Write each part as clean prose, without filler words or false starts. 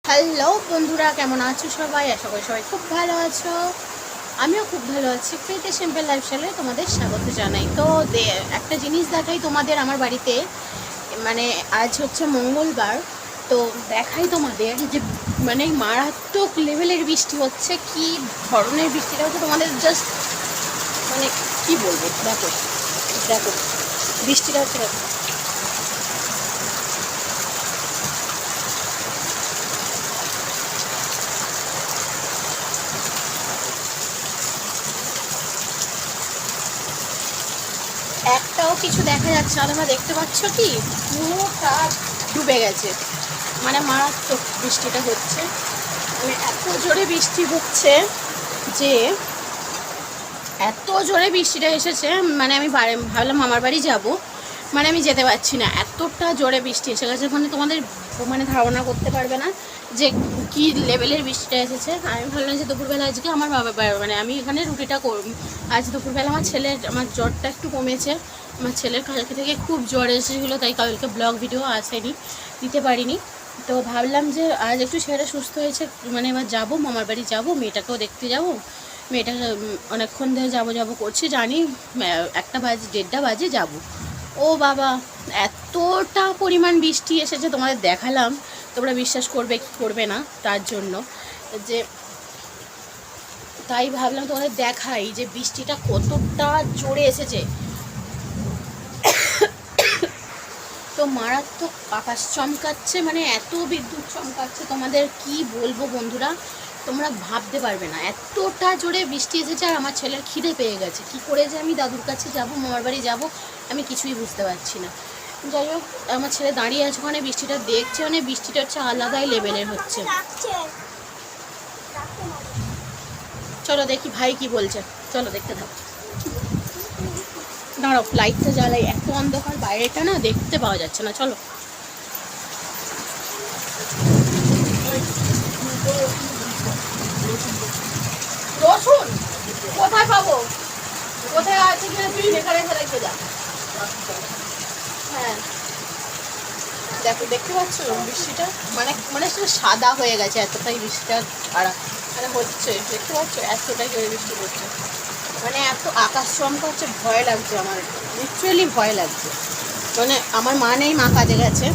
Hello বন্ধুরা, কেমন আছো সবাই? আশা করি সবাই খুব ভালো আছো। আমিও খুব ভালো আছি। প্রীতি সিম্পল লাইফস্টাইলে তোমাদের স্বাগত জানাই। তো একটা জিনিস দেখাই তোমাদের আমার বাড়িতে, মানে আজ হচ্ছে মঙ্গলবার। তো দেখাই তোমাদের যে মানে মারাত্মক লেভেলের বৃষ্টি হচ্ছে। কি ধরনের বৃষ্টিটা হচ্ছে তোমাদের জাস্ট মানে কি বলবো। দেখো দেখো বৃষ্টিটা হচ্ছে, দেখো। একটাও কিছু দেখা যাচ্ছে না। তোমরা দেখতে পাচ্ছ কি? পুরোটা ডুবে গেছে। মানে মারাত্মক বৃষ্টিটা হচ্ছে, মানে এত জোরে বৃষ্টি হচ্ছে যে এত জোরে বৃষ্টিটা এসেছে, মানে আমি ভাবলাম মামার বাড়ি যাব, মানে আমি যেতে পারছি না, এতটা জোরে বৃষ্টি এসে গেছে। মানে তোমাদের মানে ধারণা করতে পারবে না যে কি লেভেলের বৃষ্টিটা এসেছে। আমি ভাবলাম যে দুপুরবেলা আজকে আমার বাবা মানে আমি এখানে রুটিটা করব। আজ দুপুরবেলা আমার জ্বরটা একটু কমেছে। আমার ছেলের কালকে থেকে খুব জ্বর এসেছিলো, তাই কালকে ব্লগ ভিডিও আসেনি, দিতে পারিনি। তো ভাবলাম যে আজ একটু ছেলেটা সুস্থ হয়েছে, মানে এবার যাবো মামার বাড়ি, যাবো মেয়েটাকেও দেখতে যাবো। মেয়েটা অনেকক্ষণ ধরে যাবো করছি, জানি 1টা বাজে 1:30 বাজে যাব। ও বাবা, এতটা পরিমাণ বৃষ্টি এসেছে, তোমাদের দেখালাম, তোমরা বিশ্বাস করবে কি করবে না তার জন্য যে, তাই ভাবলাম তোমাদের দেখাই যে বৃষ্টিটা কতটা জোরে এসেছে। তো মারাত্মক আকাশ চমকাচ্ছে, মানে এত বিদ্যুৎ চমকাচ্ছে, তোমাদের কি বলবো বন্ধুরা, তোমরা ভাবতে পারবে না এতটা জোরে বৃষ্টি এসেছে। আর আমার ছেলের খিদে পেয়ে গেছে, কি করে যে আমি দাদুর কাছে যাব, মামার বাড়ি যাব, আমি কিছুই বুঝতে পারছি না। যাই হোক, আমার ছেলে দাঁড়িয়ে আছে ওখানে, বৃষ্টিটা দেখছে, মানে বৃষ্টিটা হচ্ছে আলাদাই লেভেলের হচ্ছে। চলো দেখি ভাই কি বলছে, চলো দেখতে থাকো। দাঁড়াও, লাইটটা জ্বালাই, এত অন্ধকার বাইরেটা না, দেখতে পাওয়া যাচ্ছে না। চলো। রসুন কোথায় পাবো? কোথায় আছে কিনা তুই এখানে রেখে যা। হ্যাঁ দেখো, দেখতে পাচ্ছ বৃষ্টিটা, মানে মানে সেটা সাদা হয়ে গেছে, এতটাই বৃষ্টিটা খারাপ মানে হচ্ছে, দেখতে পাচ্ছ এতটাই জোরে বৃষ্টি পড়ছে, মানে এত আকাশ চমকাচ্ছে, ভয় লাগছে আমার, লিটারেলি ভয় লাগছে। মানে আমার মা নেই, মা কাজে গেছে,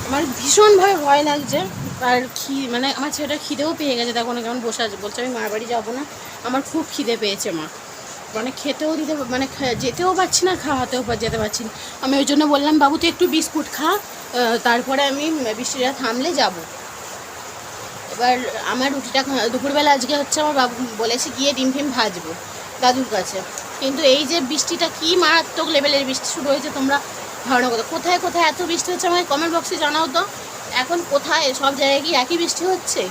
আমার ভীষণভাবে ভয় লাগছে। আর মানে আমার ছেলেটা খিদেও পেয়ে গেছে, দেখো না কেমন বসে আছে, বলছে আমি মার বাড়ি যাবো না, আমার খুব খিদে পেয়েছে। মা মানে খেতেও দিতে, মানে যেতেও পারছি না, খাওয়াতেও যেতে পারছি না। আমি ওই জন্য বললাম বাবু তুই একটু বিস্কুট খা, তারপরে আমি বৃষ্টিটা থামলে যাব। এবার আমার রুটিটা দুপুরবেলা আজকে হচ্ছে, আমার বাবু বলেছে গিয়ে ডিম ফিম ভাজবো দাদুর কাছে। কিন্তু এই যে বৃষ্টিটা, কি মারাত্মক লেভেলের বৃষ্টি শুরু হয়েছে, তোমরা ধারণা করো কোথায় কোথায় এত বৃষ্টি হচ্ছে, আমাকে কমেন্ট বক্সে জানাও তো। এখন কোথায় সব জায়গায় কি একই বৃষ্টি হচ্ছে?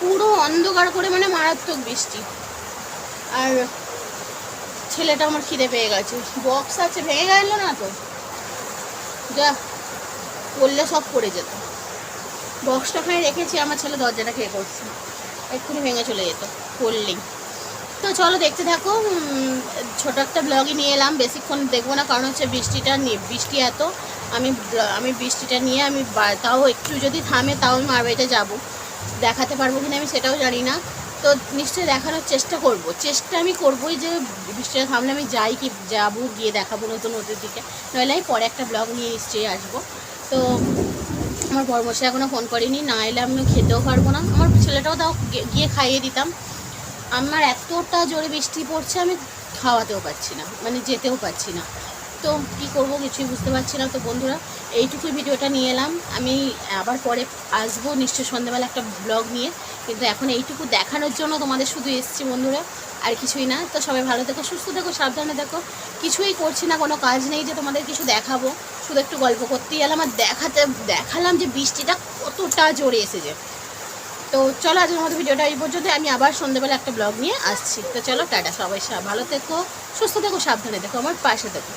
পুরো অন্ধকার করে, মানে মারাত্মক বৃষ্টি। আর ছেলেটা আমার খিদে পেয়ে গেছে, বক্স আছে, ভেঙে গেল না তো, যা পড়লে সব পড়ে যেত। বক্সটা ওখানে রেখেছি, আমার ছেলে দরজাটা খেয়ে করছে, এক্ষুনি ভেঙে চলে যেত পড়লেই। তো চলো দেখতে থাকো, ছোটো একটা ব্লগই নিয়ে এলাম, বেশিক্ষণ দেখবো না, কারণ হচ্ছে বৃষ্টি এত, আমি বৃষ্টিটা নিয়ে আমি তাও একটু যদি থামে তাও আমি মার বাড়িতে যাবো, দেখাতে পারবো কিনা আমি সেটাও জানি না। তো নিশ্চয়ই দেখানোর চেষ্টা আমি করবোই, যে বৃষ্টিটা থামলে আমি যাই, কি যাবো, গিয়ে দেখাবো নতুন নদীর দিকে, নইলে আমি পরে একটা ব্লগ নিয়ে নিশ্চয়ই আসবো। তো আমার বড়মশাই এখনও ফোন করিনি, না এলে আমি খেতেও পারবো না, আমার ছেলেটাও তাও গিয়ে খাইয়ে দিতাম। আমার এতটা জোরে বৃষ্টি পড়ছে, আমি খাওয়াতেও পারছি না, মানে যেতেও পারছি না। তো কী করবো কিছুই বুঝতে পারছি না। তো বন্ধুরা, এইটুকুই ভিডিওটা নিয়ে এলাম, আমি আবার পরে আসবো নিশ্চয়ই সন্ধ্যাবেলা একটা ব্লগ নিয়ে, কিন্তু এখন এইটুকু দেখানোর জন্য তোমাদের শুধু এসছি বন্ধুরা, আর কিছুই না। তো সবাই ভালো থেকো, সুস্থ থেকো, সাবধানে থেকো। কিছুই করছি না, কোনো কাজ নেই যে তোমাদের কিছু দেখাবো, শুধু একটু গল্প করতেই এলাম, আর দেখালাম যে বৃষ্টিটা কতটা জোরে এসেছে। তো চলো আজকের মতো ভিডিওটা এই পর্যন্ত, আমি আবার সন্ধ্যাবেলা একটা ব্লগ নিয়ে আসছি। তো চলো টাটা, সবাই ভালো থেকো, সুস্থ থেকো, সাবধানে থেকো, আমার পাশে থেকো।